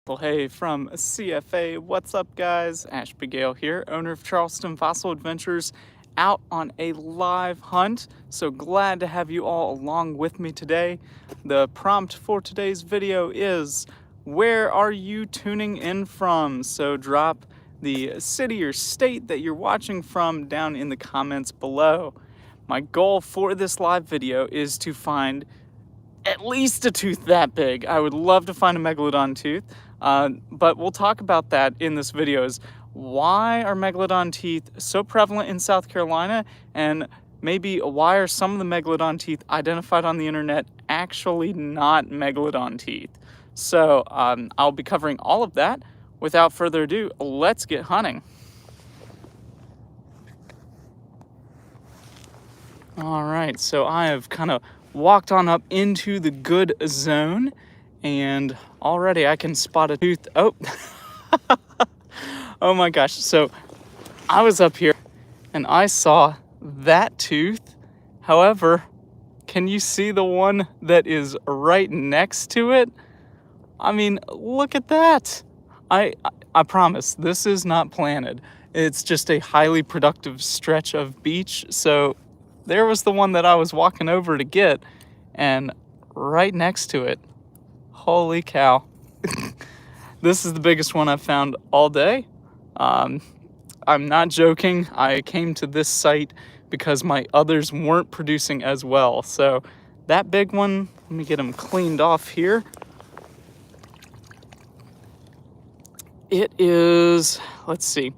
Well, hey, from CFA, what's up, guys? Ashby Gale here, owner of Charleston Fossil Adventures, out on a live hunt. So glad to have you all along with me today. The prompt for today's video is, where are you tuning in from? So drop the city or state that you're watching from down in the comments below. My goal for this live video is to find at least a tooth that big. I would love to find a Megalodon tooth, but we'll talk about that in this video. Is why are Megalodon teeth so prevalent in South Carolina, and maybe why are some of the Megalodon teeth identified on the internet actually not Megalodon teeth? So I'll be covering all of that. Without further ado, let's get hunting. All right, so I have kind of walked on up into the good zone, and already I can spot a tooth. Oh, oh my gosh. So I was up here and I saw that tooth. However, can you see the one that is right next to it? I mean, look at that. I promise this is not planted. It's just a highly productive stretch of beach. So there was the one that I was walking over to get, and right next to it, holy cow. This is the biggest one I've found all day. I'm not joking. I came to this site because my others weren't producing as well. So that big one, let me get them cleaned off here. It is, let's see.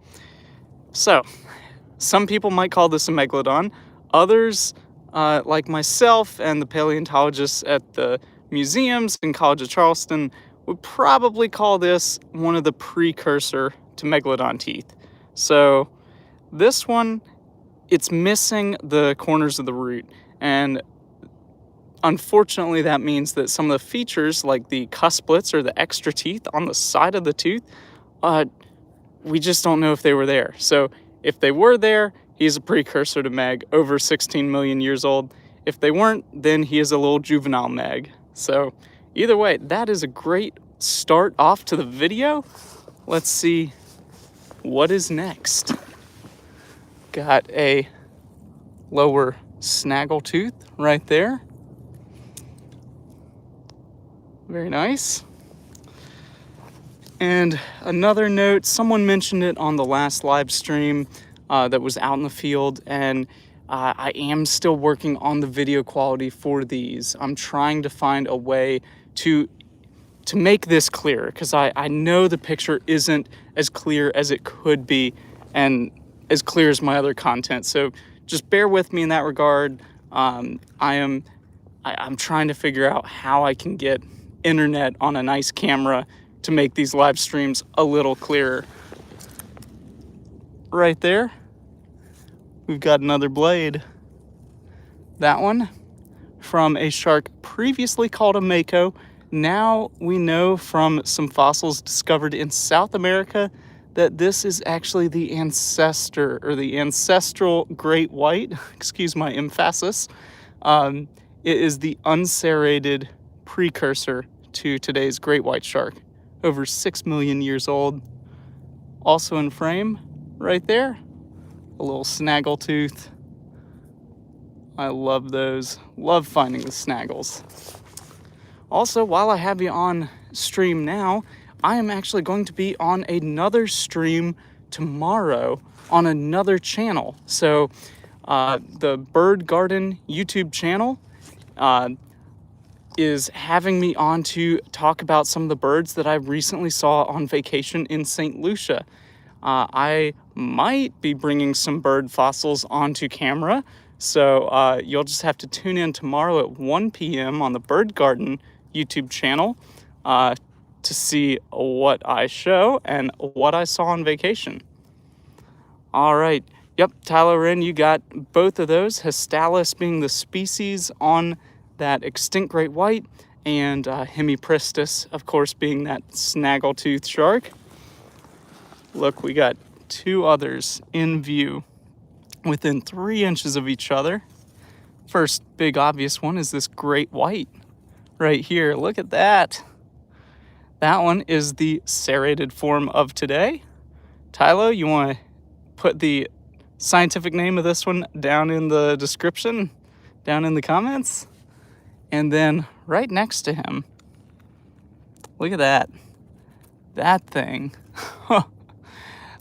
So some people might call this a Megalodon. Others, like myself and the paleontologists at the museums in College of Charleston, would probably call this one of the precursor to Megalodon teeth. So this one, it's missing the corners of the root, and unfortunately that means that some of the features, like the cusplets or the extra teeth on the side of the tooth, we just don't know if they were there. So if they were there, he's a precursor to Meg, over 16 million years old. If they weren't, then he is a little juvenile Meg. So either way, that is a great start off to the video. Let's see what is next. Got a lower snaggle tooth right there. Very nice. And another note, someone mentioned it on the last live stream that was out in the field, and I am still working on the video quality for these. I'm trying to find a way to make this clearer, because I know the picture isn't as clear as it could be and as clear as my other content. So just bear with me in that regard. I'm trying to figure out how I can get internet on a nice camera to make these live streams a little clearer. Right there, we've got another blade. That one from a shark previously called a mako. Now we know from some fossils discovered in South America that this is actually the ancestor, or the ancestral great white, excuse my emphasis. It is the unserrated precursor to today's great white shark, over 6 million years old. Also in frame right there, a little snaggle tooth. I love those. Love finding the snaggles. Also, while I have you on stream now, I am actually going to be on another stream tomorrow on another channel. So the Bird Garden YouTube channel is having me on to talk about some of the birds that I recently saw on vacation in St. Lucia. I might be bringing some bird fossils onto camera, so you'll just have to tune in tomorrow at 1 p.m. on the Bird Garden YouTube channel to see what I show and what I saw on vacation. All right. Yep, Tyler Wren, you got both of those. Histalis being the species on that extinct great white, and Hemipristis, of course, being that snaggletooth shark. Look, we got two others in view within 3 inches of each other. First big obvious one is this great white right here. Look at that. That one is the serrated form of today. Tylo, you want to put the scientific name of this one down in the description, down in the comments? And then right next to him, look at that. That thing.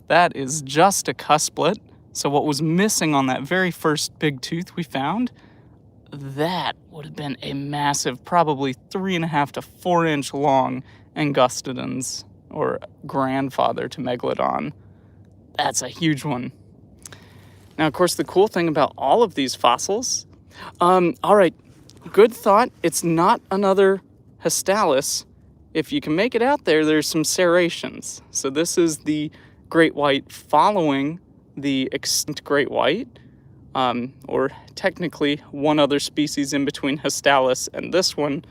That is just a cusplet. So what was missing on that very first big tooth we found, that would have been a massive, probably 3.5 to 4 inch long Angustodons, or grandfather to Megalodon. That's a huge one. Now, of course, the cool thing about all of these fossils, all right, good thought. It's not another Hastalis. If you can make it out there, there's some serrations. So this is the great white following the extinct great white, or technically one other species in between Hastalis and this one.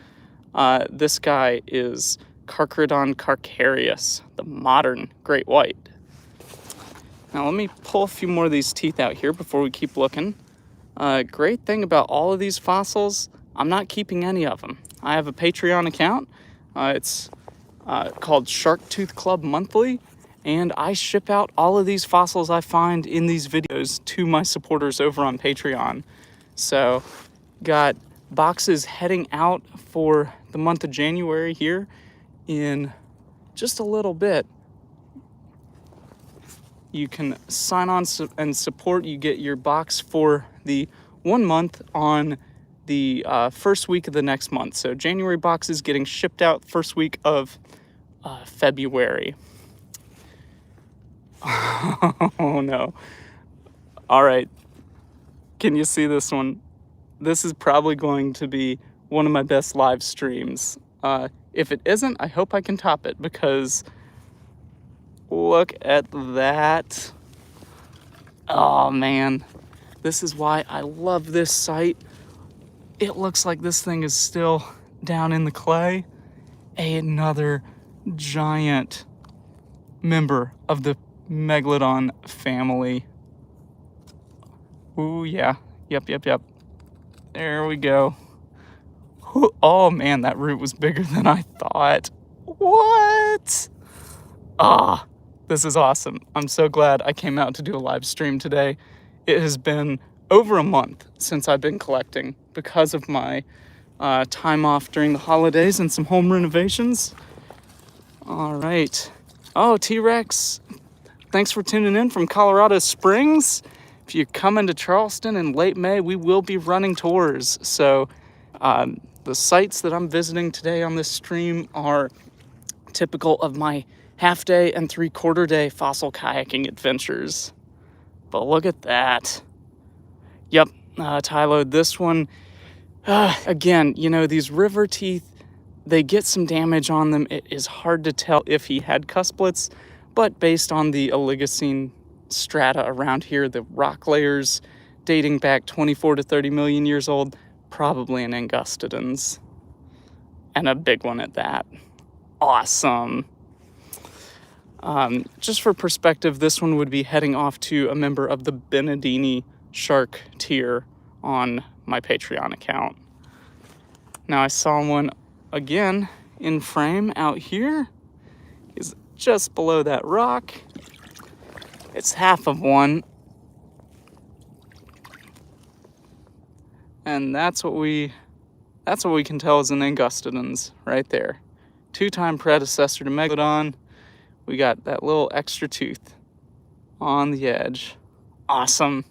This guy is Carcharodon carcharias, the modern great white. Now let me pull a few more of these teeth out here before we keep looking. Great thing about all of these fossils, I'm not keeping any of them. I have a Patreon account. It's called Shark Tooth Club Monthly, and I ship out all of these fossils I find in these videos to my supporters over on Patreon. So, got boxes heading out for the month of January here in just a little bit. You can sign on and support. You get your box for the 1 month on the first week of the next month. So January box is getting shipped out first week of February. Oh no. All right. Can you see this one? This is probably going to be one of my best live streams. If it isn't, I hope I can top it, because look at that. Oh man, this is why I love this site. It looks like this thing is still down in the clay. Another giant member of the Megalodon family. Ooh yeah, yep. There we go. Oh man, that root was bigger than I thought. What? Ah, this is awesome. I'm so glad I came out to do a live stream today. It has been over a month since I've been collecting because of my time off during the holidays and some home renovations. All right. Oh, T-Rex, thanks for tuning in from Colorado Springs. If you come into Charleston in late May, we will be running tours. So the sites that I'm visiting today on this stream are typical of my half-day and 3/4-day fossil kayaking adventures. But look at that. Yep, Tylo, this one, again, you know, these river teeth, they get some damage on them. It is hard to tell if he had cusplets, but based on the Oligocene strata around here, the rock layers dating back 24 to 30 million years old, probably an Angustodon's, and a big one at that. Awesome. Just for perspective, this one would be heading off to a member of the Benedini shark tier on my Patreon account. Now I saw one again in frame out here. Is just below that rock. It's half of one. And that's what we can tell is an Angustodon's right there. 2-time predecessor to Megalodon. We got that little extra tooth on the edge. Awesome.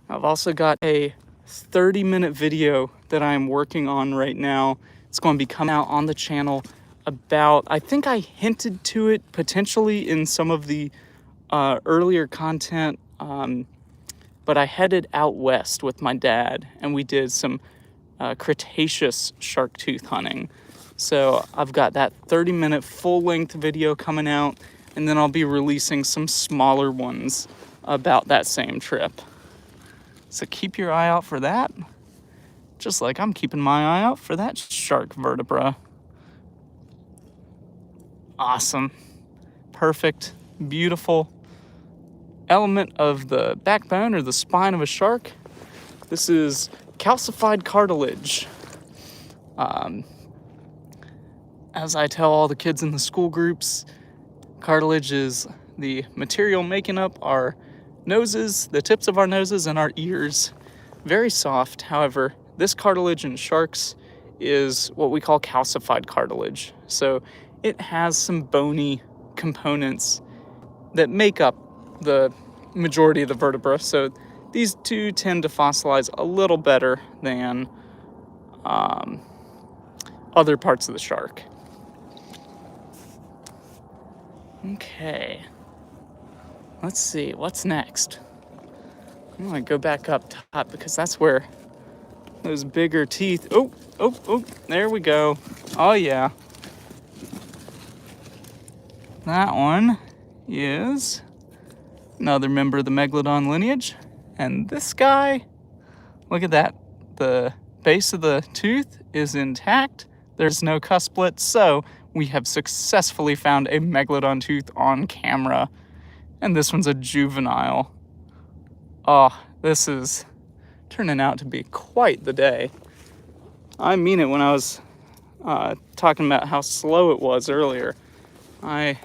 I've also got a 30-minute video that I'm working on right now. It's going to be coming out on the channel about, I think I hinted to it potentially in some of the earlier content, but I headed out west with my dad and we did some Cretaceous shark tooth hunting. So I've got that 30-minute full-length video coming out, and then I'll be releasing some smaller ones about that same trip. So keep your eye out for that, just like I'm keeping my eye out for that shark vertebra. Awesome. Perfect. Beautiful element of the backbone or the spine of a shark. This is calcified cartilage. as I tell all the kids in the school groups, cartilage is the material making up our noses, the tips of our noses, and our ears. Very soft. However, this cartilage in sharks is what we call calcified cartilage. So it has some bony components that make up the majority of the vertebra. So these two tend to fossilize a little better than other parts of the shark. Okay. Let's see, what's next? I'm gonna go back up top because that's where those bigger teeth. Oh, there we go. Oh, yeah. That one is another member of the Megalodon lineage. And this guy, look at that. The base of the tooth is intact. There's no cusplet, so we have successfully found a Megalodon tooth on camera. And this one's a juvenile. Oh, this is turning out to be quite the day. I mean it when I was talking about how slow it was earlier. I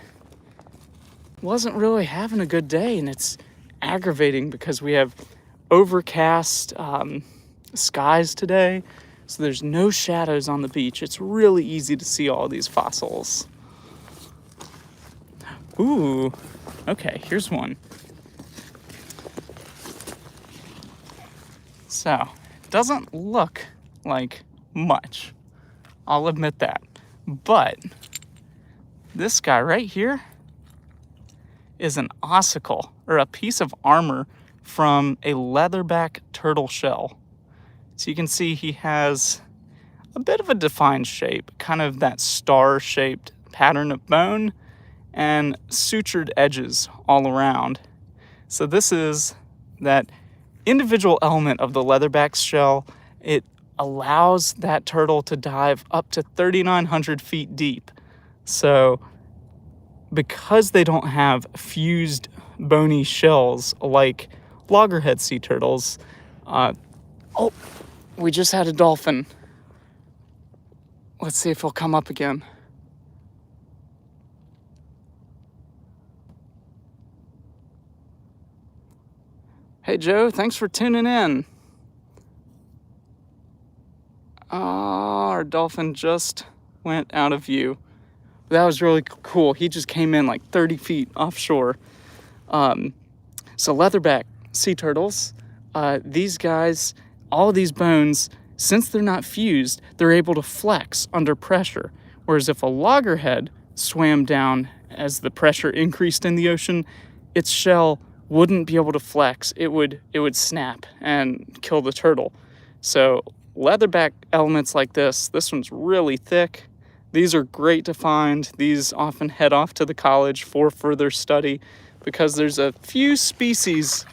wasn't really having a good day, and it's aggravating because we have overcast skies today, so there's no shadows on the beach. It's really easy to see all these fossils. Ooh, okay, here's one. So, doesn't look like much, I'll admit that, but this guy right here is an ossicle, or a piece of armor from a leatherback turtle shell. So you can see he has a bit of a defined shape, kind of that star-shaped pattern of bone and sutured edges all around. So this is that individual element of the leatherback shell. It allows that turtle to dive up to 3,900 feet deep. So because they don't have fused bony shells like loggerhead sea turtles, oh, we just had a dolphin. Let's see if he'll come up again. Hey Joe, thanks for tuning in. Our dolphin just went out of view. That was really cool. He just came in like 30 feet offshore. So leatherback sea turtles, these guys, all these bones, since they're not fused, they're able to flex under pressure. Whereas if a loggerhead swam down as the pressure increased in the ocean, its shell wouldn't be able to flex. It would snap and kill the turtle. So leatherback elements like this one's really thick. These are great to find. These often head off to the college for further study because there's a few species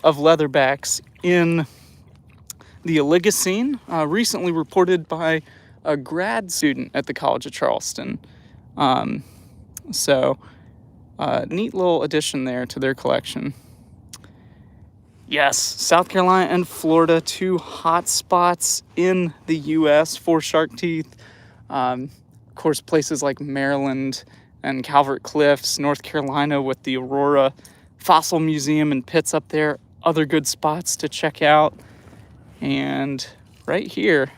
of leatherbacks in the Oligocene, recently reported by a grad student at the College of Charleston. So neat little addition there to their collection. Yes, South Carolina and Florida, two hot spots in the U.S. for shark teeth. Of course, places like Maryland and Calvert Cliffs, North Carolina with the Aurora Fossil Museum and pits up there, other good spots to check out. And right here,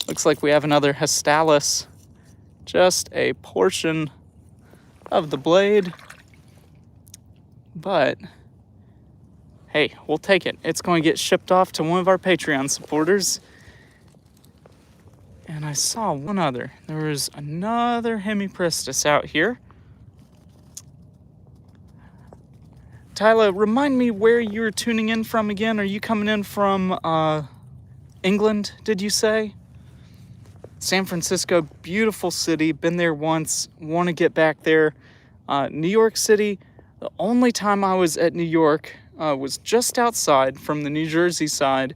looks like we have another Hastalis, just a portion of the blade, but hey, we'll take it. It's going to get shipped off to one of our Patreon supporters. And I saw one other. There was another Hemiprestus out here. Tyler, remind me where you're tuning in from again. Are you coming in from England, did you say? San Francisco, beautiful city. Been there once. Want to get back there. New York City, the only time I was at New York was just outside from the New Jersey side,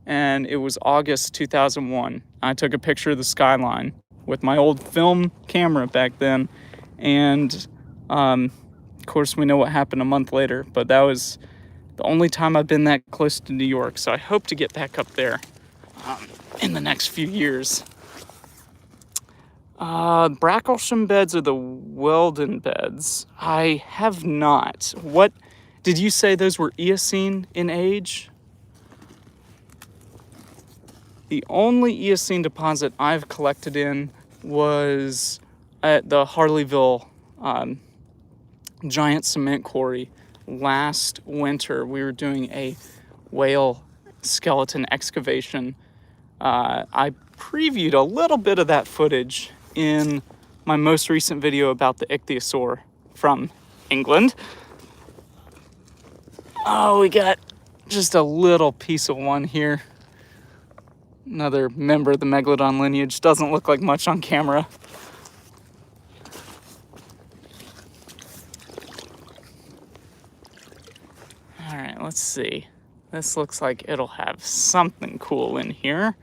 and it was August 2001. I took a picture of the skyline with my old film camera back then, and of course we know what happened a month later, but that was the only time I've been that close to New York, so I hope to get back up there in the next few years. Bracklesham beds are the Weldon beds. I have not. What, did you say those were Eocene in age? The only Eocene deposit I've collected in was at the Harleyville giant cement quarry last winter. We were doing a whale skeleton excavation. I previewed a little bit of that footage in my most recent video about the ichthyosaur from England. Oh, we got just a little piece of one here. Another member of the Megalodon lineage. Doesn't look like much on camera. All right, let's see. This looks like it'll have something cool in here.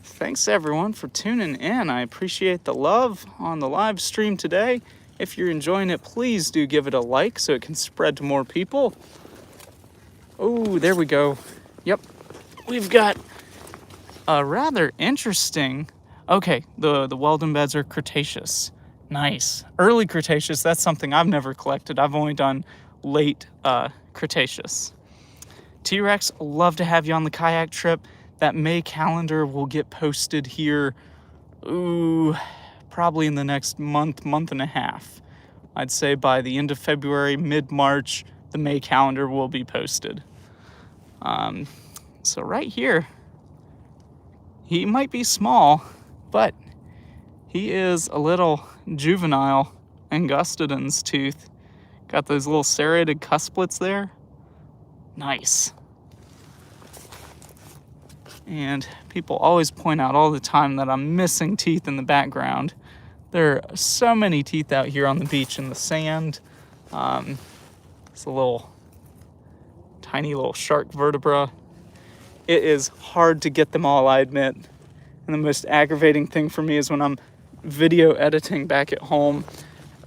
Thanks everyone for tuning in. I appreciate the love on the live stream today. If you're enjoying it, please do give it a like so it can spread to more people. Oh, there we go. Yep, we've got a rather interesting... Okay, the Weldon beds are Cretaceous. Nice. Early Cretaceous, that's something I've never collected. I've only done late Cretaceous. T-Rex, love to have you on the kayak trip. That May calendar will get posted here, probably in the next month and a half. I'd say by the end of February, mid-March, the May calendar will be posted. So right here, he might be small, but he is a little juvenile Angustodon's tooth. Got those little serrated cusplets there. Nice. And people always point out all the time that I'm missing teeth in the background. There are so many teeth out here on the beach in the sand. It's a little tiny little shark vertebra. It is hard to get them all, I admit. And the most aggravating thing for me is when I'm video editing back at home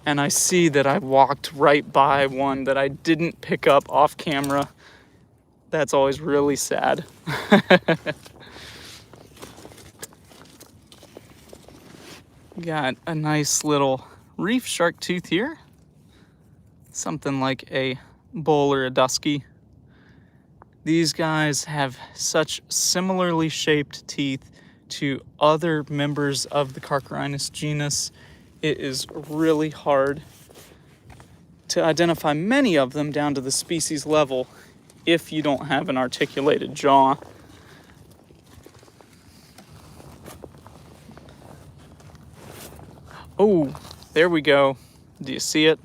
and I see that I walked right by one that I didn't pick up off camera. That's always really sad. Got a nice little reef shark tooth here. Something like a bull or a dusky. These guys have such similarly shaped teeth to other members of the Carcharodontis genus. It is really hard to identify many of them down to the species level if you don't have an articulated jaw. Oh, there we go. Do you see it?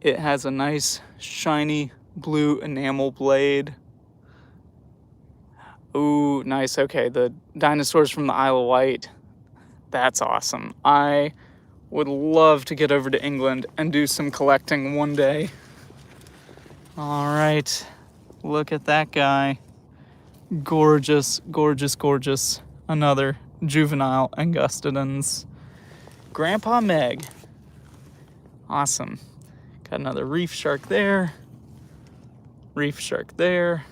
It has a nice shiny blue enamel blade. Ooh, nice. Okay, the dinosaurs from the Isle of Wight. That's awesome. I would love to get over to England and do some collecting one day. All right, look at that guy. Gorgeous, gorgeous, gorgeous. Another juvenile Angustodon's. Grandpa Meg. Awesome. Got another reef shark there. Reef shark there.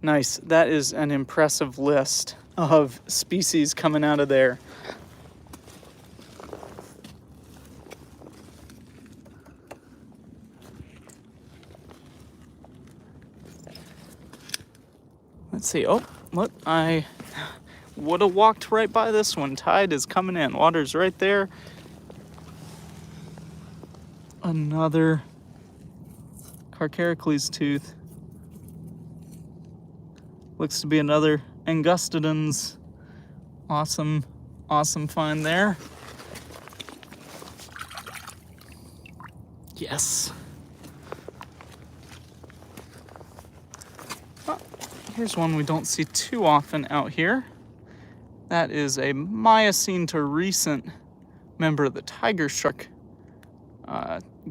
Nice. That is an impressive list of species coming out of there. Let's see. Oh, look, I would have walked right by this one. Tide is coming in. Water's right there. Another Carcharodontis tooth. Looks to be another Angustodon's. Awesome, awesome find there. Yes. Oh, here's one we don't see too often out here. That is a Miocene to recent member of the tiger shark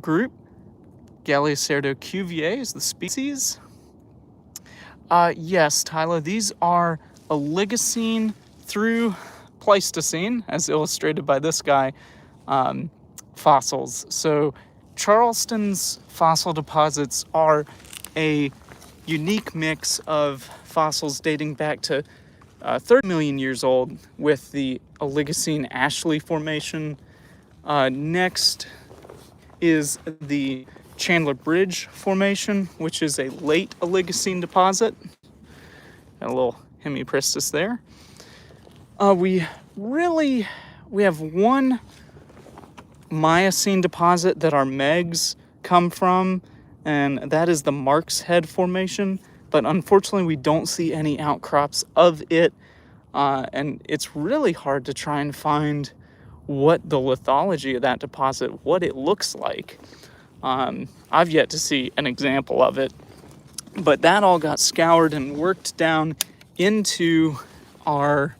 group. Gallicerdo cuvier is the species. Yes, Tyler, these are Oligocene through Pleistocene, as illustrated by this guy. fossils. So Charleston's fossil deposits are a unique mix of fossils dating back to 30 million years old with the Oligocene Ashby Formation. Next is the Chandler Bridge Formation, which is a late Oligocene deposit. Got a little hemipristous there. We have one Miocene deposit that our megs come from, and that is the Mark's Head Formation, but unfortunately we don't see any outcrops of it, and it's really hard to try and find what the lithology of that deposit, what it looks like. I've yet to see an example of it, but that all got scoured and worked down into our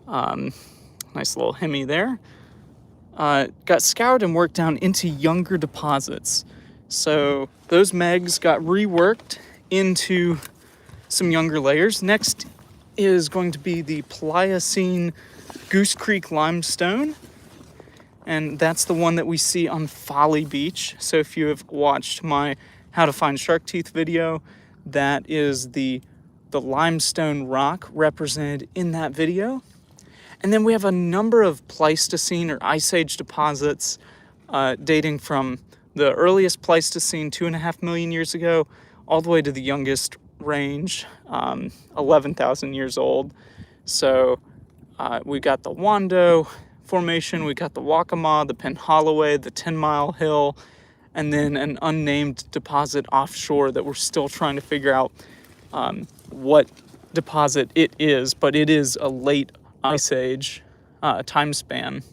nice little hemi there. Got scoured and worked down into younger deposits. So those megs got reworked into some younger layers. Next is going to be the Pliocene Goose Creek Limestone. And that's the one that we see on Folly Beach. So if you have watched my How to Find Shark Teeth video, that is the limestone rock represented in that video. And then we have a number of Pleistocene or Ice Age deposits dating from the earliest Pleistocene, 2.5 million years ago, all the way to the youngest range, 11,000 years old. So we got the Wando Formation, we got the Waccamaw, the Penholloway, the 10 Mile Hill, and then an unnamed deposit offshore that we're still trying to figure out what deposit it is, but it is a late Ice Age time span.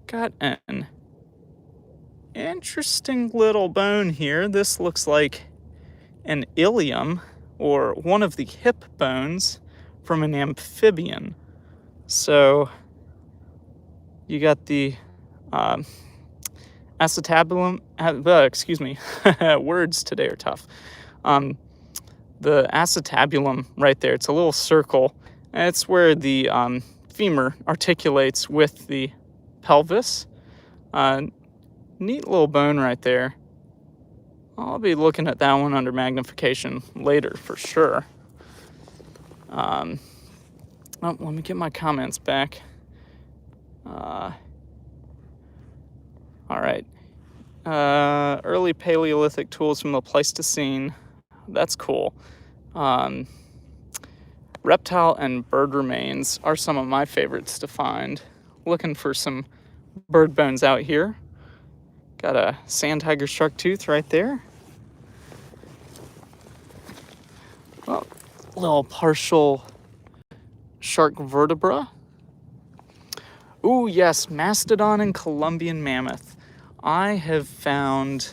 Got an interesting little bone here. This looks like an ilium, or one of the hip bones from an amphibian. So you got the acetabulum, excuse me, words today are tough. The acetabulum right there, it's a little circle. It's where the femur articulates with the pelvis. Neat little bone right there. I'll be looking at that one under magnification later for sure. Oh, let me get my comments back. All right. Early Paleolithic tools from the Pleistocene. That's cool. Reptile and bird remains are some of my favorites to find. Looking for some bird bones out here. Got a sand tiger shark tooth right there. Well, little partial shark vertebra. Ooh, yes, Mastodon and Columbian mammoth. I have found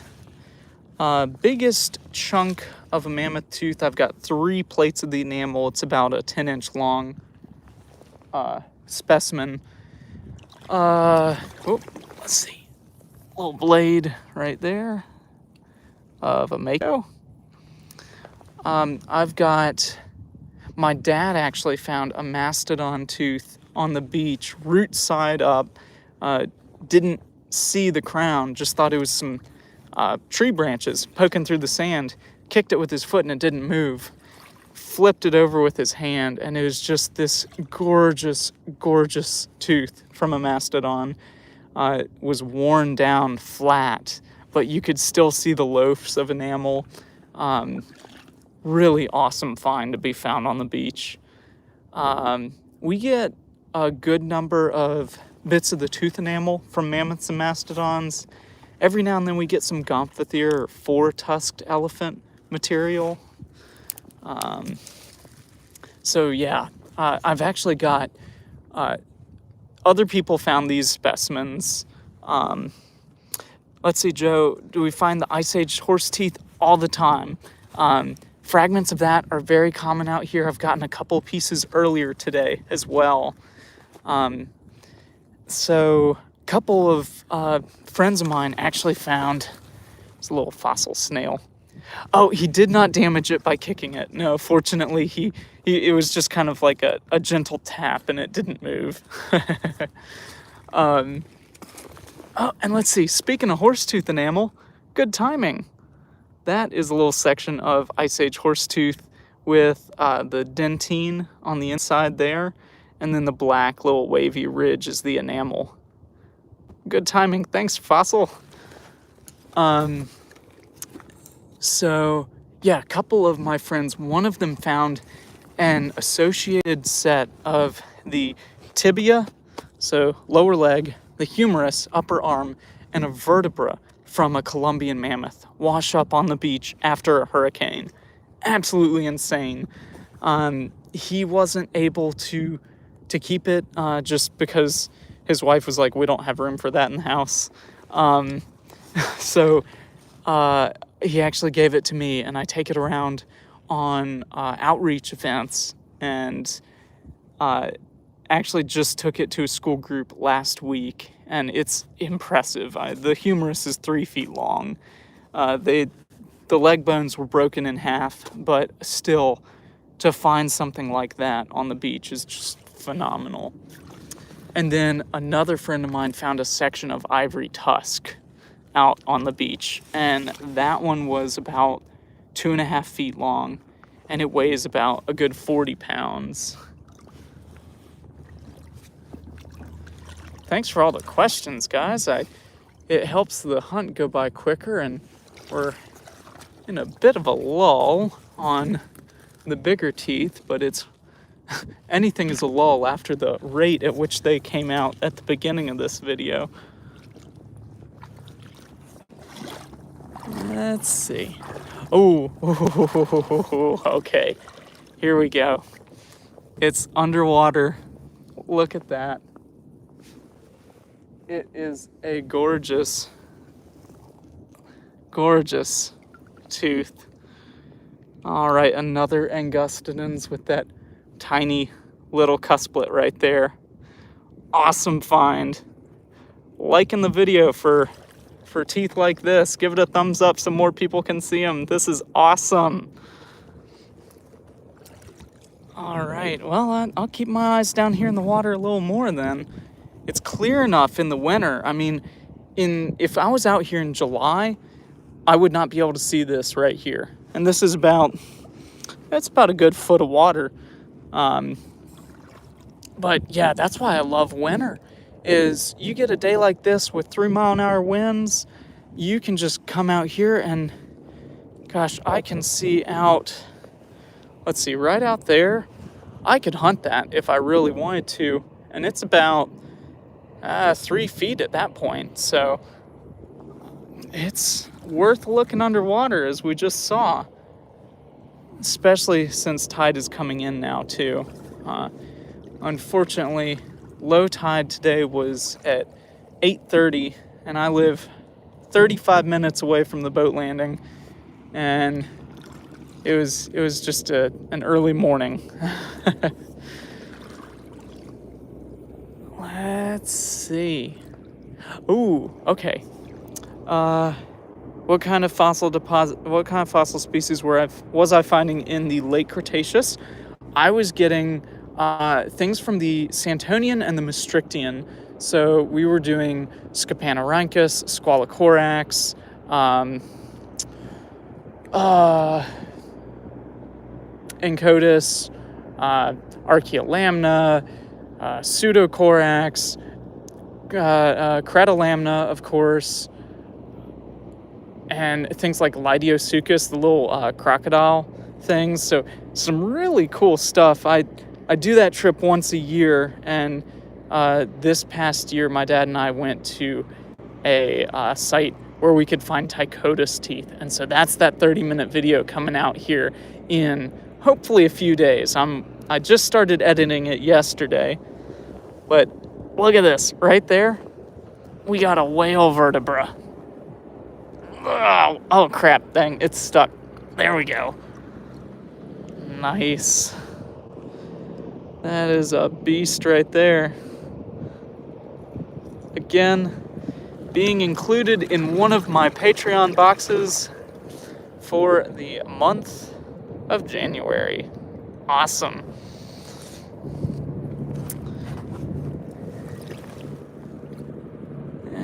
biggest chunk of a mammoth tooth. I've got 3 plates of the enamel. It's about a 10-inch long specimen. Let's see. Little blade right there of a mako. I've got, my dad actually found a Mastodon tooth on the beach, root side up. Didn't see the crown, just thought it was some tree branches poking through the sand. Kicked it with his foot and it didn't move. Flipped it over with his hand, and it was just this gorgeous, gorgeous tooth from a Mastodon. It was worn down flat, but you could still see the loafs of enamel. Really awesome find to be found on the beach. We get a good number of bits of the tooth enamel from mammoths and mastodons. Every now and then we get some Gomphothere or 4-tusked elephant material. So yeah, I've actually got other people found these specimens. Let's see, Joe, do we find the Ice Age horse teeth all the time? Fragments of that are very common out here. I've gotten a couple pieces earlier today as well. So a couple of friends of mine actually found this little fossil snail. Oh, he did not damage it by kicking it. No, fortunately, it was just kind of like a gentle tap and it didn't move. Oh, and let's see, speaking of horsetooth enamel, good timing. That is a little section of Ice Age horsetooth with the dentine on the inside there, and then the black little wavy ridge is the enamel. Good timing. Thanks, fossil. So, yeah, a couple of my friends, one of them found an associated set of the tibia, so lower leg, the humerus, upper arm, and a vertebra from a Columbian mammoth wash up on the beach after a hurricane. Absolutely insane. He wasn't able to keep it just because his wife was like, we don't have room for that in the house. So he actually gave it to me, and I take it around on outreach events, and actually just took it to a school group last week, and it's impressive. The humerus is 3 feet long. The leg bones were broken in half, but still, to find something like that on the beach is just phenomenal. And then another friend of mine found a section of ivory tusk out on the beach, and that one was about 2.5 feet long, and it weighs about a good 40 pounds. Thanks for all the questions, guys. It helps the hunt go by quicker, and we're in a bit of a lull on the bigger teeth, but it's anything is a lull after the rate at which they came out at the beginning of this video. Let's see. Oh, okay. Here we go. It's underwater. Look at that. It is a gorgeous, gorgeous tooth. All right, another Angustodons with that tiny little cusplet right there. Awesome find. Liking the video for teeth like this. Give it a thumbs up so more people can see them. This is awesome. All right, well, I'll keep my eyes down here in the water a little more then. It's clear enough in the winter. I mean, if I was out here in July, I would not be able to see this right here. And this is about a good foot of water. But yeah, that's why I love winter, is you get a day like this with 3-mile-an-hour winds, you can just come out here and, gosh, I can see out, let's see, right out there. I could hunt that if I really wanted to, and it's about 3 feet at that point, so it's worth looking underwater, as we just saw, especially since tide is coming in now too. Unfortunately, low tide today was at 8:30, and I live 35 minutes away from the boat landing, and it was just an early morning. Let's see. Ooh, okay. What kind of fossil species was I finding in the late Cretaceous? I was getting things from the Santonian and the Maastrichtian. So we were doing Scopanorhynchus, Squalocorax, Encodus, Archaeolamna, Pseudocorax, Cratolamna, of course, and things like Lydiosuchus, the little crocodile things. So some really cool stuff. I do that trip once a year, and this past year my dad and I went to a site where we could find Tychodus teeth, and so that's that 30-minute video coming out here in hopefully a few days. I just started editing it yesterday, but look at this right there. We got a whale vertebra. Oh crap, dang, it's stuck. There we go. Nice. That is a beast right there. Again, being included in one of my Patreon boxes for the month of January. Awesome.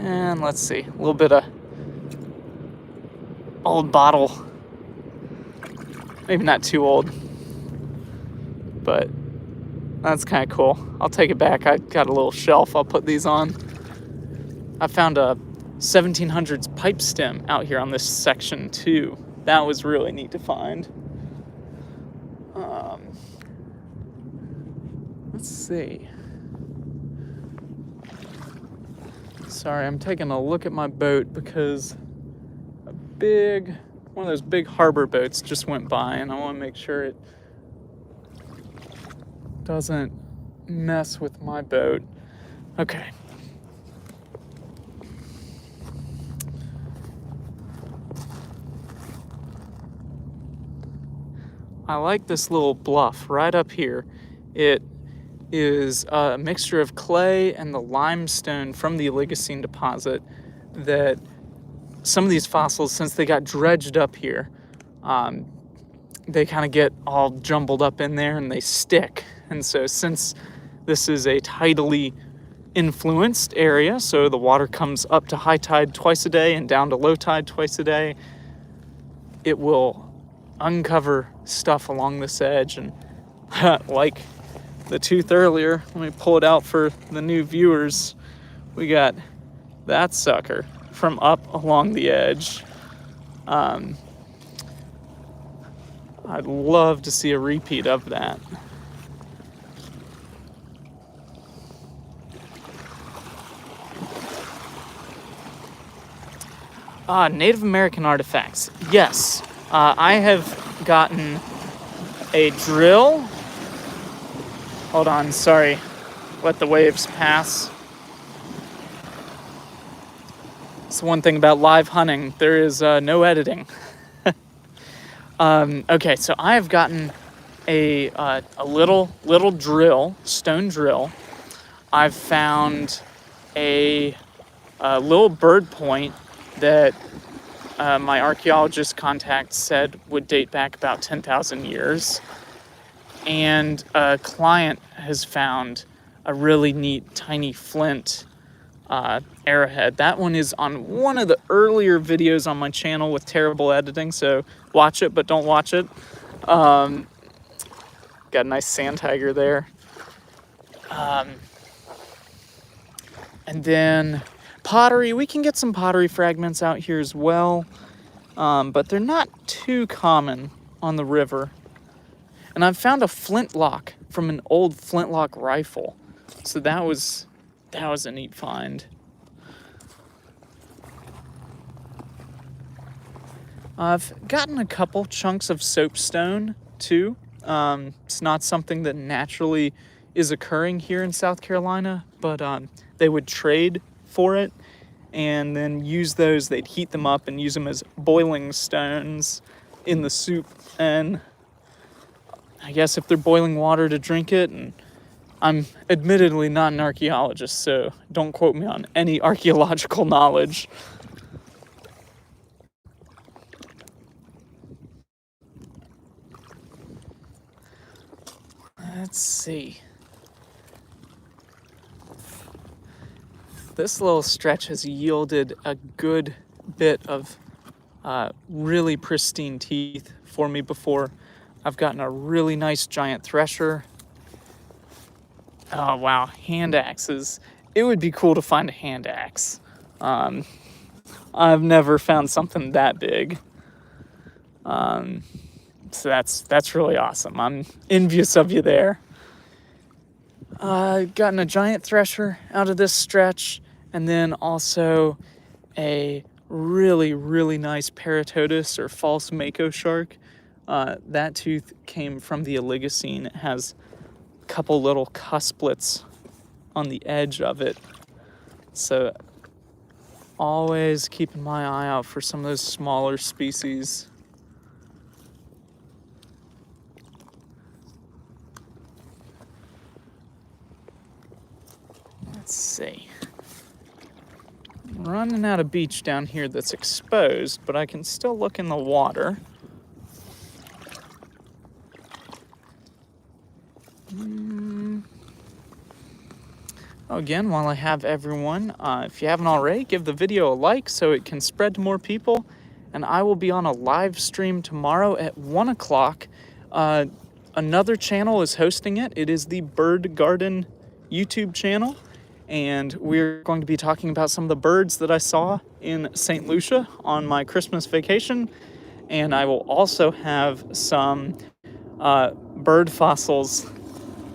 And let's see, a little bit of old bottle. Maybe not too old, but that's kind of cool. I'll take it back. I got a little shelf I'll put these on. I found a 1700s pipe stem out here on this section too. That was really neat to find. Let's see. Sorry, I'm taking a look at my boat because one of those big harbor boats just went by, and I want to make sure it doesn't mess with my boat. Okay. I like this little bluff right up here. It is a mixture of clay and the limestone from the Oligocene deposit that some of these fossils, since they got dredged up here, they kind of get all jumbled up in there and they stick. And so since this is a tidally influenced area, so the water comes up to high tide twice a day and down to low tide twice a day, it will uncover stuff along this edge. And like the tooth earlier, let me pull it out for the new viewers. We got that sucker from up along the edge. I'd love to see a repeat of that. Native American artifacts. Yes, I have gotten a drill. Hold on, sorry. Let the waves pass. It's one thing about live hunting. There is no editing. Okay, so I have gotten a little drill, stone drill. I've found a little bird point that my archaeologist contact said would date back about 10,000 years. And a client has found a really neat tiny flint arrowhead. That one is on one of the earlier videos on my channel with terrible editing, so watch it, but don't watch it. Got a nice sand tiger there. And then pottery. We can get some pottery fragments out here as well, but they're not too common on the river. And I've found a flintlock from an old flintlock rifle, so that was a neat find. I've gotten a couple chunks of soapstone too. It's not something that naturally is occurring here in South Carolina, but they would trade for it and then use those. They'd heat them up and use them as boiling stones in the soup. And I guess if they're boiling water to drink it, and I'm admittedly not an archaeologist, so don't quote me on any archaeological knowledge. Let's see. This little stretch has yielded a good bit of really pristine teeth for me before. I've gotten a really nice giant thresher. Oh wow, hand axes. It would be cool to find a hand axe. I've never found something that big. So that's really awesome. I'm envious of you there. Gotten a giant thresher out of this stretch, and then also a really, really nice Paratodus or false mako shark. That tooth came from the Oligocene. It has a couple little cusplets on the edge of it. So always keeping my eye out for some of those smaller species. Let's see. I'm running out of beach down here that's exposed, but I can still look in the water. Again, while I have everyone, if you haven't already, give the video a like so it can spread to more people. And I will be on a live stream tomorrow at 1 o'clock. Another channel is hosting it. It is the Bird Garden YouTube channel. And we're going to be talking about some of the birds that I saw in St. Lucia on my Christmas vacation. And I will also have some bird fossils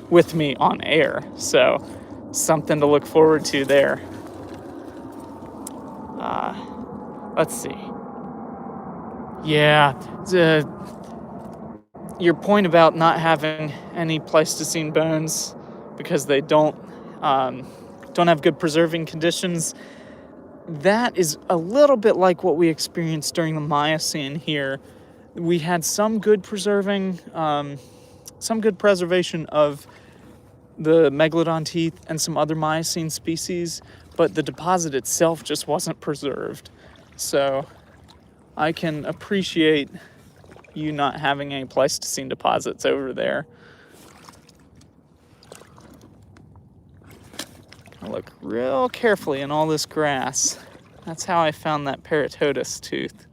with me on air. So something to look forward to there. Let's see. Yeah, your point about not having any Pleistocene bones because they don't have good preserving conditions, that is a little bit like what we experienced during the Miocene here. We had some good preservation of the Megalodon teeth and some other Miocene species, but the deposit itself just wasn't preserved. So I can appreciate you not having any Pleistocene deposits over there. I look real carefully in all this grass. That's how I found that Paratodus tooth.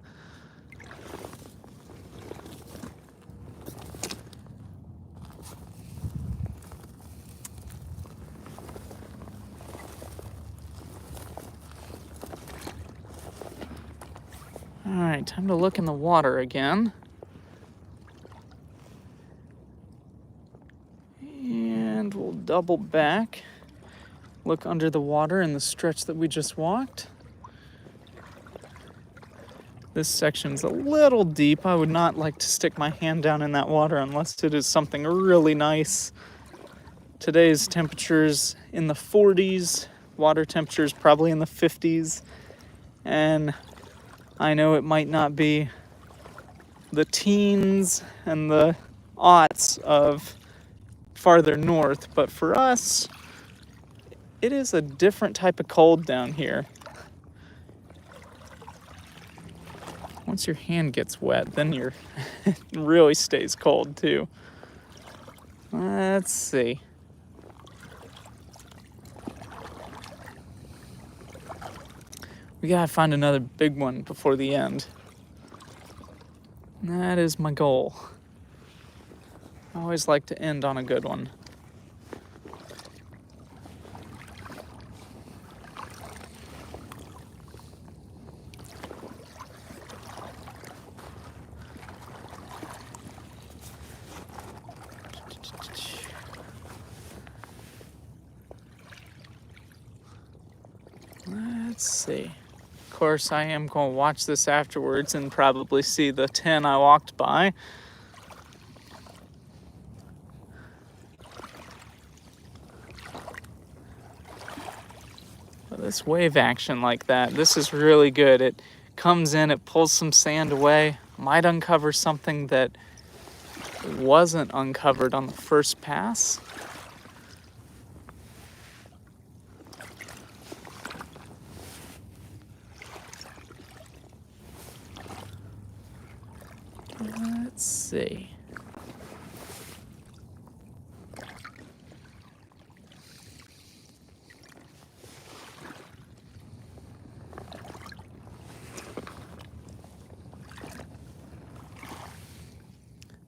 All right, time to look in the water again. And we'll double back, look under the water in the stretch that we just walked. This section's a little deep. I would not like to stick my hand down in that water unless it is something really nice. Today's temperatures in the 40s, water temperatures probably in the 50s, and I know it might not be the teens and the aughts of farther north, but for us, it is a different type of cold down here. Once your hand gets wet, then it really stays cold too. Let's see. We gotta find another big one before the end. That is my goal. I always like to end on a good one. Let's see. Of course, I am going to watch this afterwards and probably see the 10 I walked by. But this wave action like that, this is really good. It comes in, it pulls some sand away, might uncover something that wasn't uncovered on the first pass. Let's see.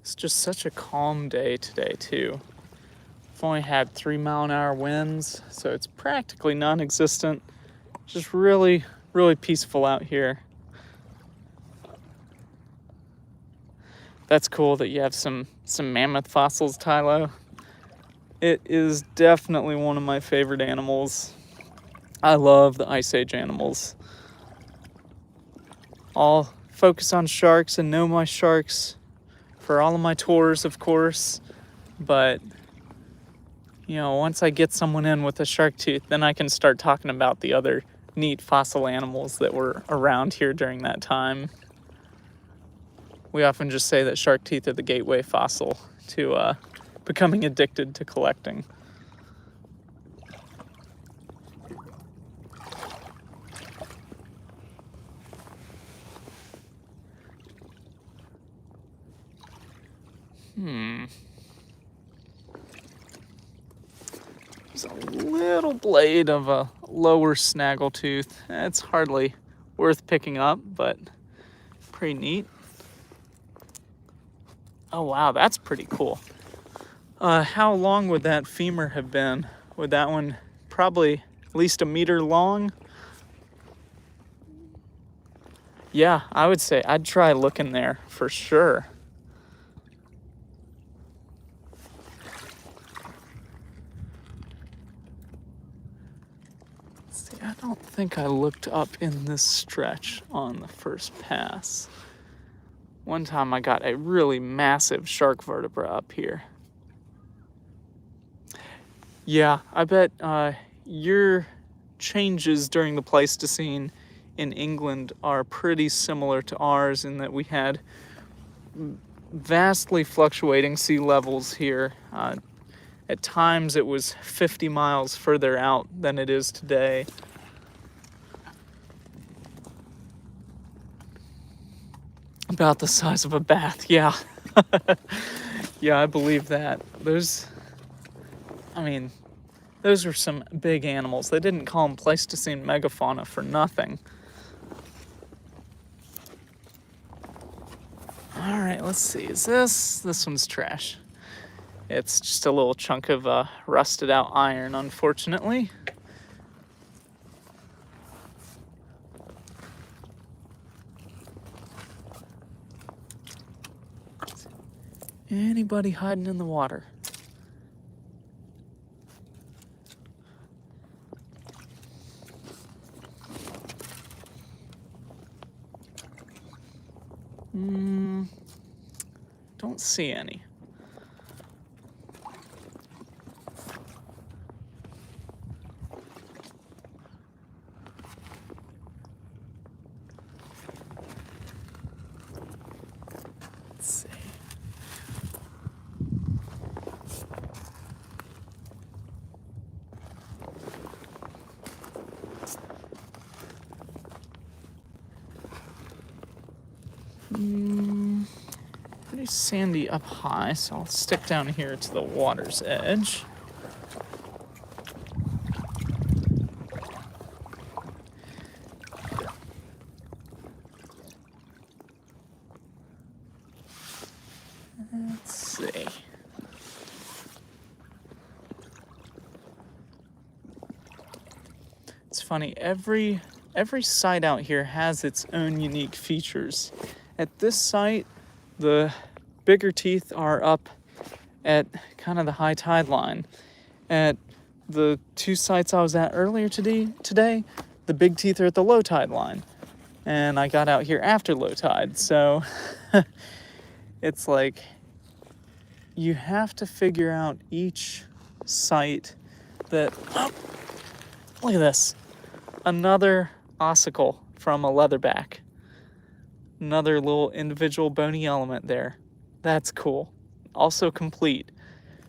It's just such a calm day today, too. I've only had 3-mile-an-hour winds, so it's practically non-existent. Just really, really peaceful out here. That's cool that you have some mammoth fossils, Tylo. It is definitely one of my favorite animals. I love the Ice Age animals. I'll focus on sharks and know my sharks for all of my tours, of course. But, once I get someone in with a shark tooth, then I can start talking about the other neat fossil animals that were around here during that time. We often just say that shark teeth are the gateway fossil to becoming addicted to collecting. There's a little blade of a lower snaggletooth. It's hardly worth picking up, but pretty neat. Oh wow, that's pretty cool. How long would that femur have been? Would that one probably at least 1 meter long? Yeah, I would say I'd try looking there for sure. See, I don't think I looked up in this stretch on the first pass. One time I got a really massive shark vertebra up here. Yeah, I bet your changes during the Pleistocene in England are pretty similar to ours in that we had vastly fluctuating sea levels here. At times it was 50 miles further out than it is today. About the size of a bath, yeah. Yeah, I believe that. Those were some big animals. They didn't call them Pleistocene megafauna for nothing. All right, let's see. Is this one's trash. It's just a little chunk of rusted out iron, unfortunately. Anybody hiding in the water? Don't see any. Let's see. Pretty sandy up high, so I'll stick down here to the water's edge. Let's see. It's funny, every site out here has its own unique features. At this site, the bigger teeth are up at kind of the high tide line. At the 2 sites I was at earlier today, the big teeth are at the low tide line. And I got out here after low tide, so it's like you have to figure out each site that... Oh, look at this. Another ossicle from a leatherback. Another little individual bony element there. That's cool. Also complete.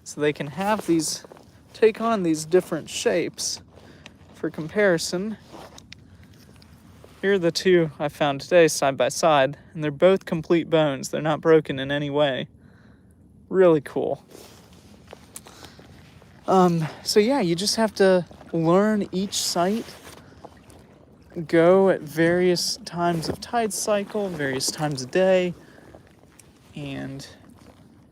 So they can have these, take on these different shapes for comparison. Here are the 2 I found today side by side, and they're both complete bones. They're not broken in any way. Really cool. So yeah, you just have to learn each site, go at various times of tide cycle, various times of day, and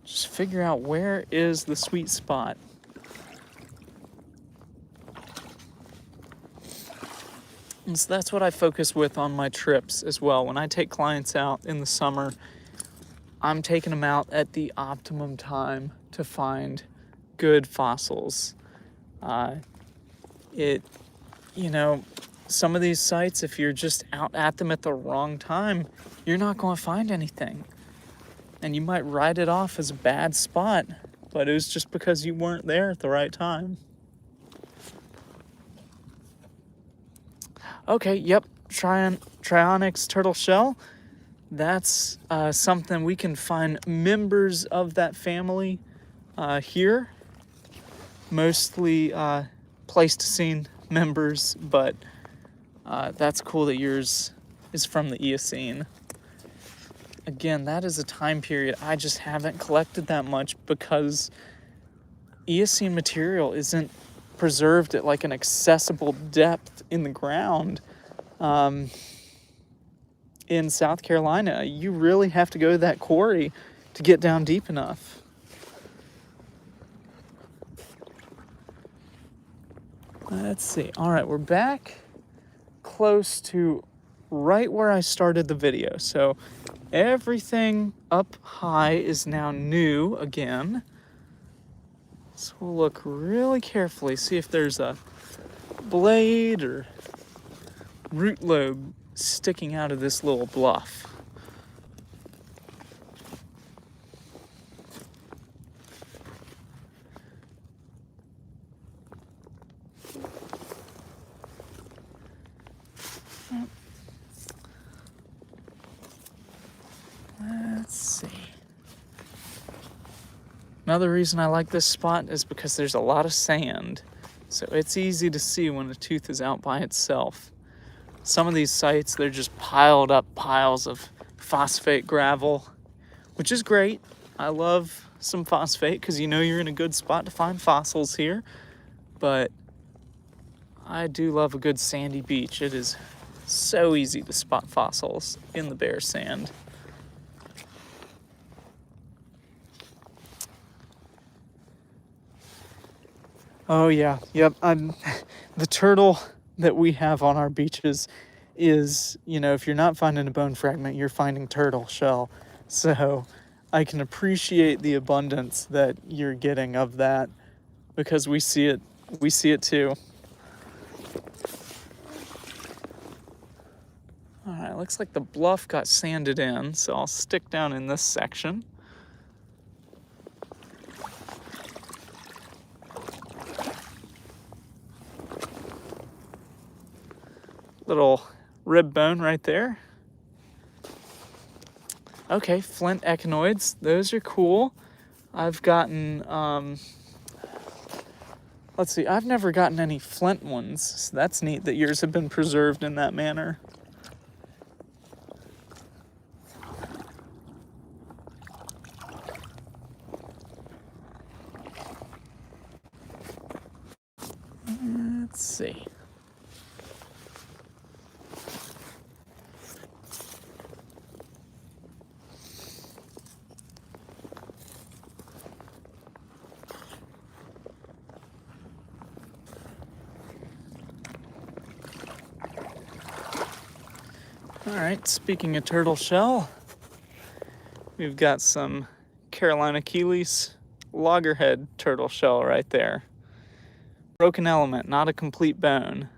just figure out where is the sweet spot. And so that's what I focus with on my trips as well. When I take clients out in the summer, I'm taking them out at the optimum time to find good fossils. Some of these sites, if you're just out at them at the wrong time, you're not going to find anything. And you might write it off as a bad spot, but it was just because you weren't there at the right time. Okay, yep, Trionyx turtle shell. That's something we can find members of that family here. Mostly Pleistocene members, but that's cool that yours is from the Eocene. Again, that is a time period I just haven't collected that much because Eocene material isn't preserved at like an accessible depth in the ground. In South Carolina, you really have to go to that quarry to get down deep enough. Let's see. All right, we're back close to right where I started the video. So everything up high is now new again. So we'll look really carefully, see if there's a blade or root lobe sticking out of this little bluff. Let's see. Another reason I like this spot is because there's a lot of sand, so it's easy to see when a tooth is out by itself. Some of these sites, they're just piled up piles of phosphate gravel, which is great. I love some phosphate because you know you're in a good spot to find fossils here, but I do love a good sandy beach. It is so easy to spot fossils in the bare sand. Oh yeah, yep. The turtle that we have on our beaches is, you know, if you're not finding a bone fragment, you're finding turtle shell. So I can appreciate the abundance that you're getting of that because we see it too. All right, looks like the bluff got sanded in, so I'll stick down in this section. Little rib bone right there. Okay, flint echinoids. Those are cool. I've gotten, let's see, I've never gotten any flint ones. So that's neat that yours have been preserved in that manner. Let's see. All right, speaking of turtle shell, we've got some Carolina Keeley's loggerhead turtle shell right there. Broken element, not a complete bone.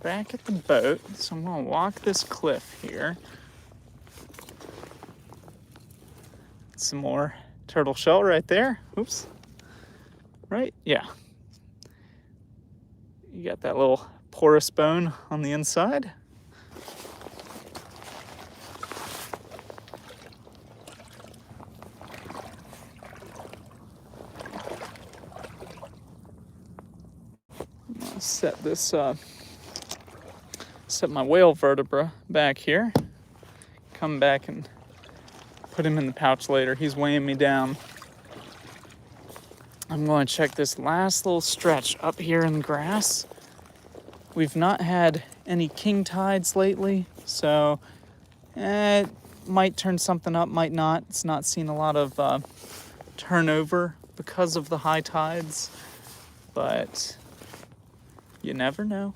Back at the boat, so I'm gonna walk this cliff here. Some more turtle shell right there. Oops. Right? Yeah. You got that little porous bone on the inside. I'm gonna set this set my whale vertebra back here. Come back and put him in the pouch later. He's weighing me down. I'm going to check this last little stretch up here in the grass. We've not had any king tides lately, so it might turn something up, might not. It's not seen a lot of turnover because of the high tides, but you never know.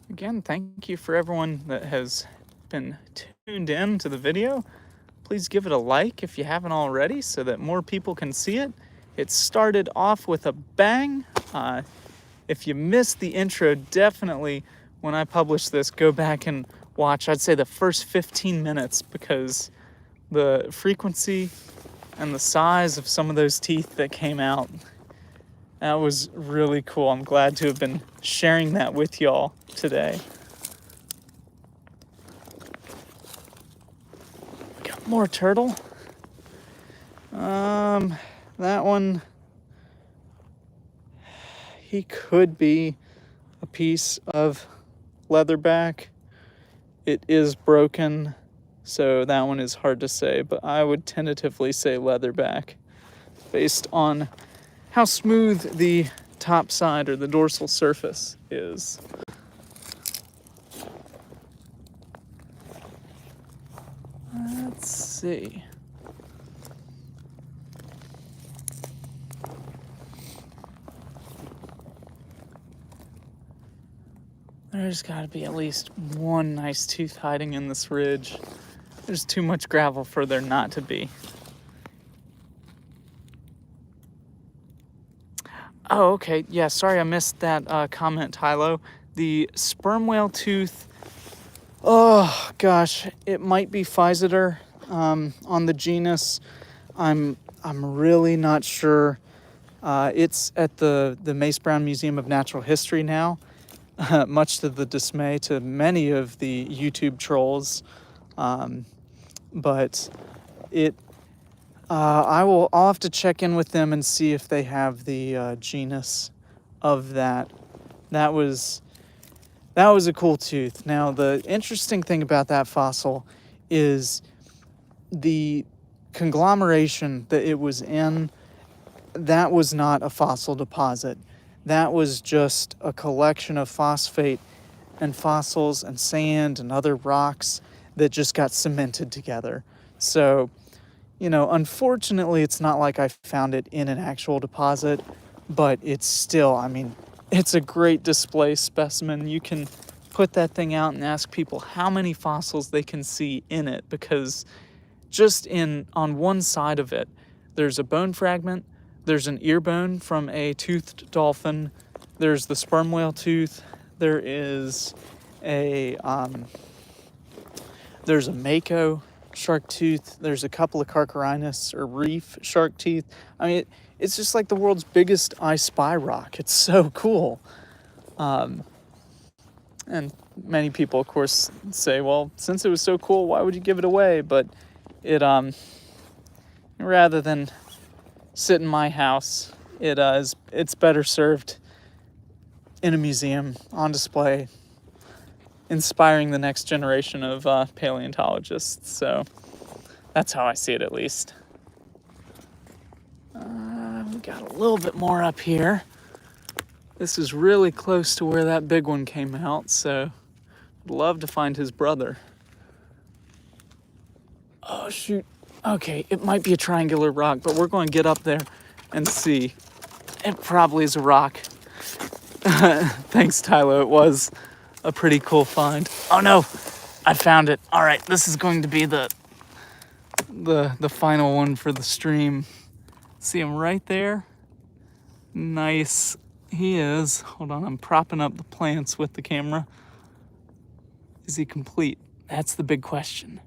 Again, thank you for everyone that has been tuned in to the video. Please give it a like if you haven't already so that more people can see it. It started off with a bang. If you missed the intro, definitely when I publish this, go back and watch, I'd say the first 15 minutes, because the frequency and the size of some of those teeth that came out, that was really cool. I'm glad to have been sharing that with y'all today. Got more turtle. That one, he could be a piece of leatherback. It is broken, so that one is hard to say, but I would tentatively say leatherback based on how smooth the top side or the dorsal surface is. Let's see. There's got to be at least one nice tooth hiding in this ridge. There's too much gravel for there not to be. Oh, okay. Yeah, sorry I missed that comment, Tylo. The sperm whale tooth, oh gosh, it might be Physeter on the genus. I'm really not sure. It's at the Mace Brown Museum of Natural History now. Much to the dismay to many of the YouTube trolls, but I'll have to check in with them and see if they have the genus of that. That was a cool tooth. Now the interesting thing about that fossil is the conglomeration that it was in. That was not a fossil deposit. That was just a collection of phosphate and fossils and sand and other rocks that just got cemented together. So, unfortunately, it's not like I found it in an actual deposit, but it's still, it's a great display specimen. You can put that thing out and ask people how many fossils they can see in it, because just on one side of it, there's a bone fragment. There's an ear bone from a toothed dolphin. There's the sperm whale tooth. There is there's a mako shark tooth. There's a couple of Carcharinus or Reef shark teeth. It's just like the world's biggest I Spy rock. It's so cool. And many people, of course, say, well, since it was so cool, why would you give it away? But it, rather than sit in my house, it's better served in a museum on display, inspiring the next generation of paleontologists. So that's how I see it, at least. We got a little bit more up here. This is really close to where that big one came out, so I'd love to find his brother. Oh shoot. Okay, it might be a triangular rock, but we're going to get up there and see. It probably is a rock. Thanks, Tylo. It was a pretty cool find. Oh no, I found it. All right, this is going to be the final one for the stream. See him right there? Nice. He is. Hold on, I'm propping up the plants with the camera. Is he complete? That's the big question.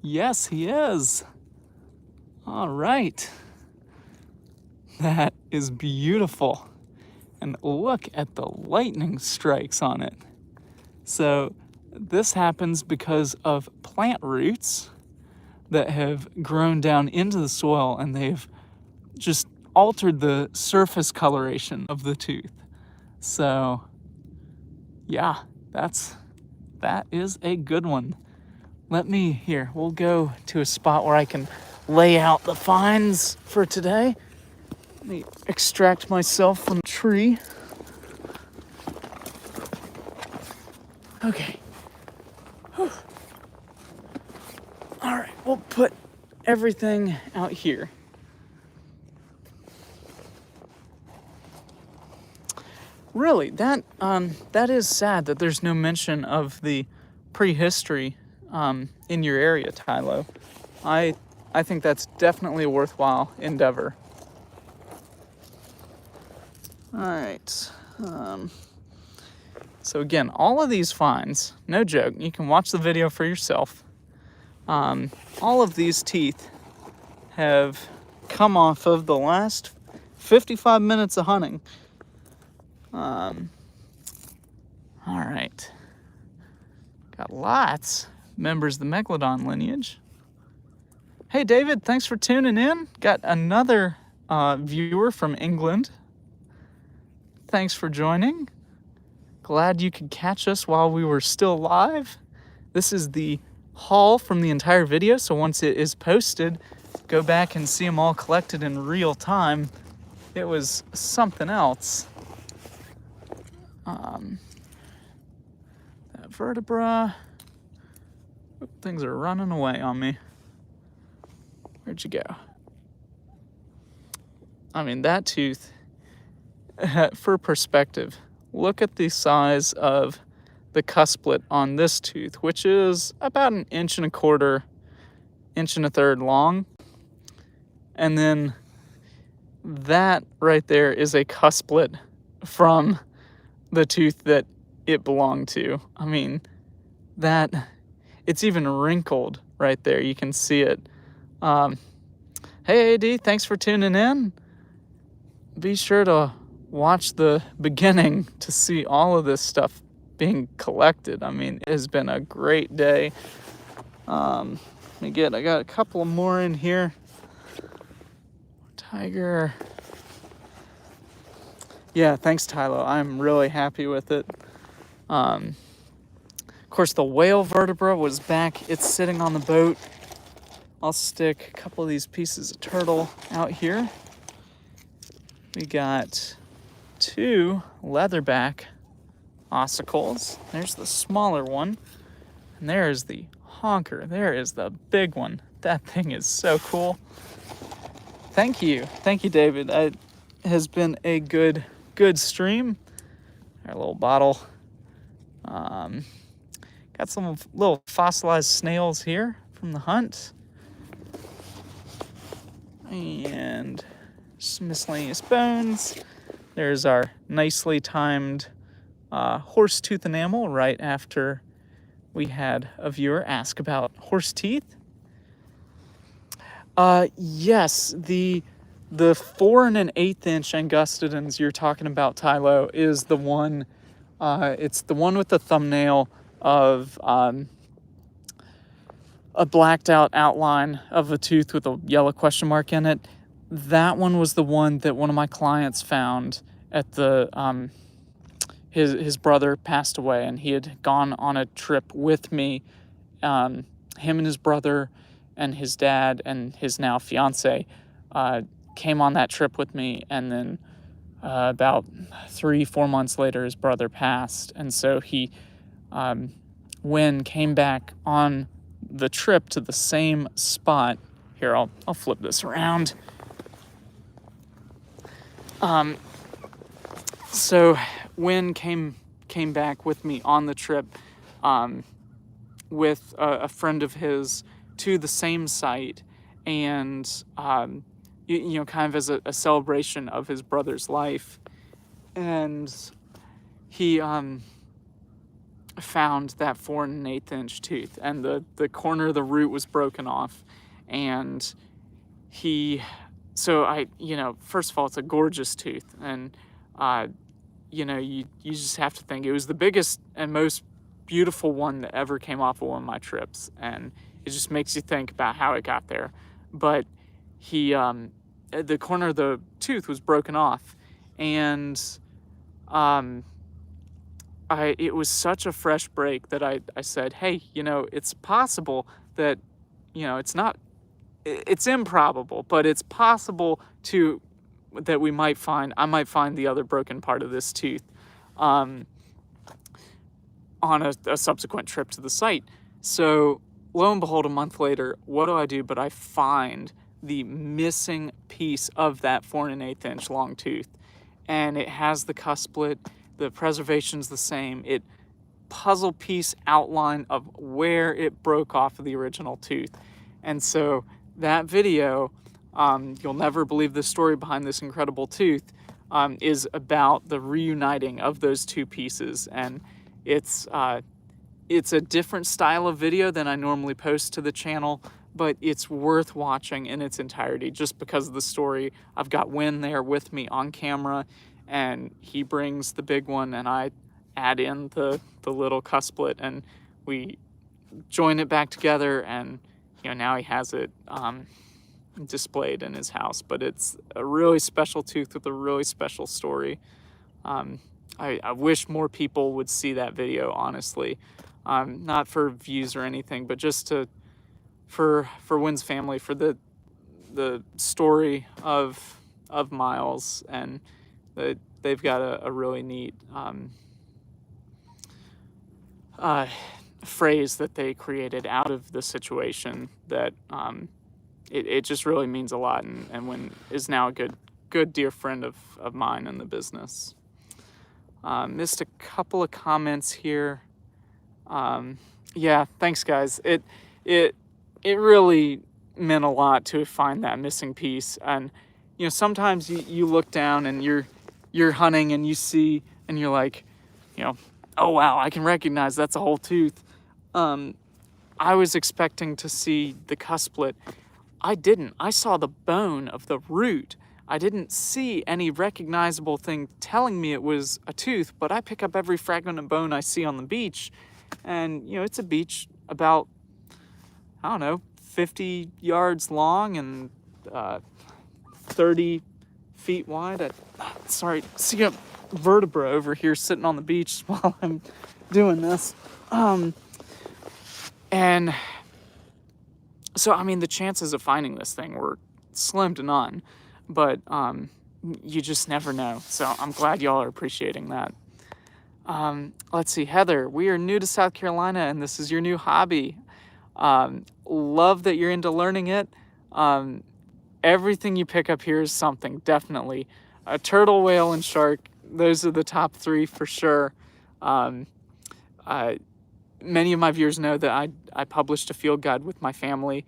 Yes, he is. All right. That is beautiful. And look at the lightning strikes on it. So this happens because of plant roots that have grown down into the soil, and they've just altered the surface coloration of the tooth. So yeah, that is a good one. We'll go to a spot where I can lay out the finds for today. Let me extract myself from the tree. Okay. Whew. All right, we'll put everything out here. Really, that is sad that there's no mention of the prehistory in your area, Tylo. I I think that's definitely a worthwhile endeavor. All right. So again, all of these finds, no joke, you can watch the video for yourself. All of these teeth have come off of the last 55 minutes of hunting. All right. Got lots of members of the Megalodon lineage. Hey, David, thanks for tuning in. Got another viewer from England. Thanks for joining. Glad you could catch us while we were still live. This is the haul from the entire video, so once it is posted, go back and see them all collected in real time. It was something else. That vertebra. Oop, things are running away on me. Where'd you go? I mean, that tooth, for perspective, look at the size of the cusplet on this tooth, which is about 1.25 inches, 1.33 inches long. And then that right there is a cusplet from the tooth that it belonged to. I mean, that, it's even wrinkled right there. You can see it. Hey, AD, thanks for tuning in. Be sure to watch the beginning to see all of this stuff being collected. I mean, it has been a great day. I got a couple more in here. Tiger. Yeah, thanks, Tylo. I'm really happy with it. Of course, the whale vertebra was back. It's sitting on the boat. I'll stick a couple of these pieces of turtle out here. We got 2 leatherback ossicles. There's the smaller one. And there's the honker. There is the big one. That thing is so cool. Thank you. Thank you, David. It has been a good stream. Our little bottle. Got some little fossilized snails here from the hunt. And some miscellaneous bones. There's our nicely timed horse tooth enamel right after we had a viewer ask about horse teeth. Yes, the 4 1/8 inch Angustodons you're talking about, Tylo, is the one. It's the one with the thumbnail of a blacked out outline of a tooth with a yellow question mark in it. That one was the one that one of my clients found at the his brother passed away, and he had gone on a trip with me. Him and his brother and his dad and his now fiance came on that trip with me, and then about 3-4 months later his brother passed, and so he came back on the trip to the same spot. Here, I'll flip this around. So Wynn came back with me on the trip with a friend of his to the same site, and you know, kind of as a celebration of his brother's life. And he found that 4 1/8 inch tooth, and the corner of the root was broken off. And first of all, it's a gorgeous tooth, and you just have to think it was the biggest and most beautiful one that ever came off of one of my trips, and it just makes you think about how it got there. But the corner of the tooth was broken off, and it was such a fresh break that I said, hey, it's possible that, it's improbable, but it's possible that I might find the other broken part of this tooth on a subsequent trip to the site. So lo and behold, a month later, what do? But I find the missing piece of that 4 1/8 inch long tooth, and it has the cusplet. The preservation's the same. It puzzle piece outline of where it broke off of the original tooth. And so that video, you'll never believe the story behind this incredible tooth, is about the reuniting of those two pieces. And it's a different style of video than I normally post to the channel, but it's worth watching in its entirety just because of the story. I've got Wynn there with me on camera, and he brings the big one, and I add in the little cusplet, and we join it back together, and now he has it displayed in his house. But it's a really special tooth with a really special story. I wish more people would see that video, honestly. Not for views or anything, but just for Wynn's family, for the story of Miles, and they've got a really neat phrase that they created out of the situation that it just really means a lot, and Wynn is now a good dear friend of mine in the business. Missed a couple of comments here. Yeah, thanks guys. It really meant a lot to find that missing piece. And sometimes you look down and you're hunting and you see and you're like, oh wow, I can recognize that's a whole tooth. I was expecting to see the cusplet. I didn't. I saw the bone of the root. I didn't see any recognizable thing telling me it was a tooth, but I pick up every fragment of bone I see on the beach. And, it's a beach about, 50 yards long and 30 feet wide. See a vertebra over here sitting on the beach while I'm doing this. And so, the chances of finding this thing were slim to none, but you just never know. So I'm glad y'all are appreciating that. Let's see, Heather, we are new to South Carolina and this is your new hobby. Love that you're into learning it. Everything you pick up here is something, definitely. A turtle, whale, and shark, those are the top three for sure. Many of my viewers know that I published a field guide with my family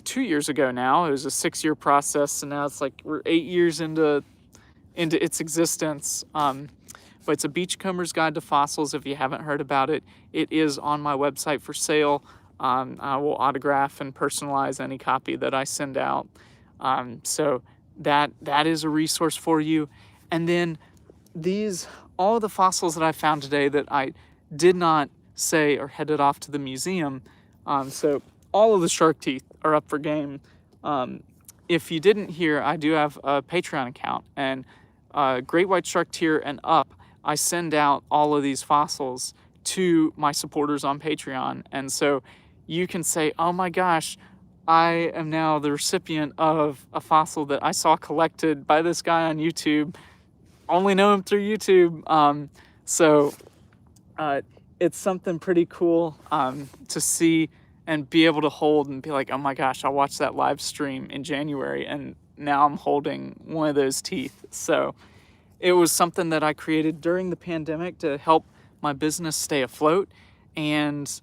2 years ago now. It was a 6-year process, and now it's like we're 8 years into its existence. But it's a beachcomber's guide to fossils. If you haven't heard about it, it is on my website for sale. I will autograph and personalize any copy that I send out. So that is a resource for you. And then all of the fossils that I found today that I did not say are headed off to the museum. So all of the shark teeth are up for game. If you didn't hear, I do have a Patreon account, and great white shark tier and up, I send out all of these fossils to my supporters on Patreon. And so you can say, oh my gosh, I am now the recipient of a fossil that I saw collected by this guy on YouTube. Only know him through YouTube. So it's something pretty cool to see and be able to hold and be like, oh my gosh, I watched that live stream in January and now I'm holding one of those teeth. So it was something that I created during the pandemic to help my business stay afloat. And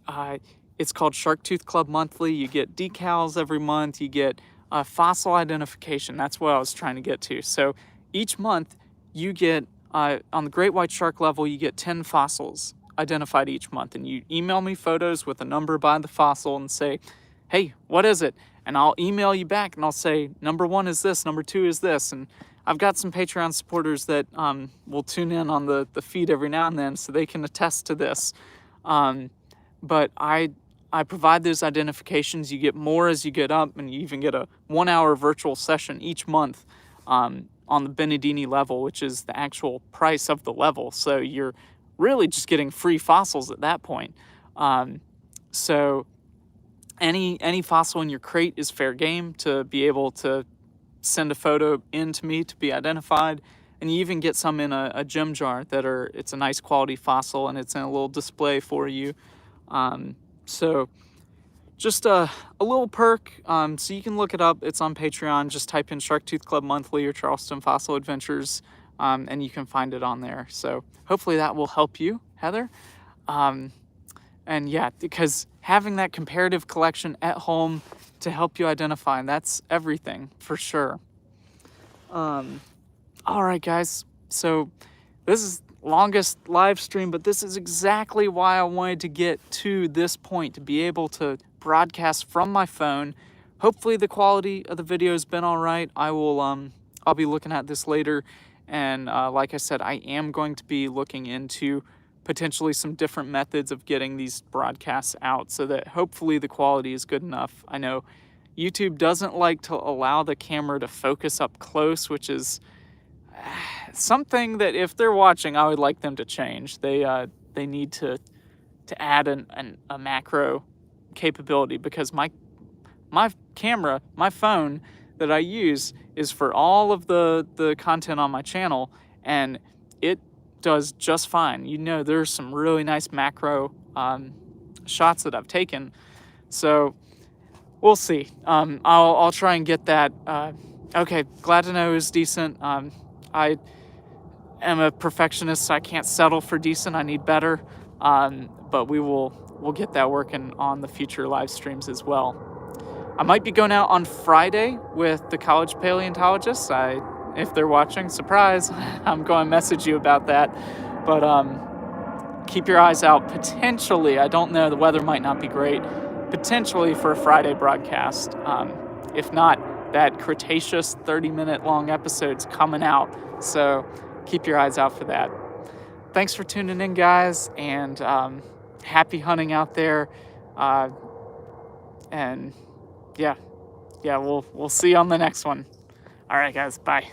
it's called Shark Tooth Club Monthly. You get decals every month. You get fossil identification. That's what I was trying to get to. So each month you get, on the great white shark level, you get 10 fossils identified each month. And you email me photos with a number by the fossil and say, hey, what is it? And I'll email you back and I'll say, number 1 is this, number 2 is this. And I've got some Patreon supporters that will tune in on the feed every now and then so they can attest to this. But I provide those identifications. You get more as you get up, and you even get a 1-hour virtual session each month on the Benedini level, which is the actual price of the level. So you're really just getting free fossils at that point. So any fossil in your crate is fair game to be able to send a photo in to me to be identified. And you even get some in a gem jar it's a nice quality fossil and it's in a little display for you. So just a little perk. So you can look it up. It's on Patreon. Just type in Shark Tooth Club Monthly or Charleston Fossil Adventures, and you can find it on there. So hopefully that will help you, Heather. And yeah, because having that comparative collection at home to help you identify, and that's everything for sure. All right, guys. So this is longest live stream, but this is exactly why I wanted to get to this point, to be able to broadcast from my phone. Hopefully the quality of the video has been all right. I'll be looking at this later, and like I said, I am going to be looking into potentially some different methods of getting these broadcasts out so that hopefully the quality is good enough. I know YouTube doesn't like to allow the camera to focus up close, which is something that if they're watching, I would like them to change. They need to add a macro capability, because my camera, my phone that I use is for all of the content on my channel, and it does just fine. You know, there's some really nice macro shots that I've taken, so we'll see. I'll try and get that. Okay, glad to know is decent. I am a perfectionist, so I can't settle for decent. I need better. But we'll get that working on the future live streams as well. I might be going out on Friday with the college paleontologists. If they're watching, surprise, I'm going to message you about that. But keep your eyes out. Potentially, I don't know, the weather might not be great, potentially for a Friday broadcast. If not, that Cretaceous 30-minute long episode's coming out. So keep your eyes out for that. Thanks for tuning in, guys, and happy hunting out there. And yeah, we'll see you on the next one. All right, guys, bye.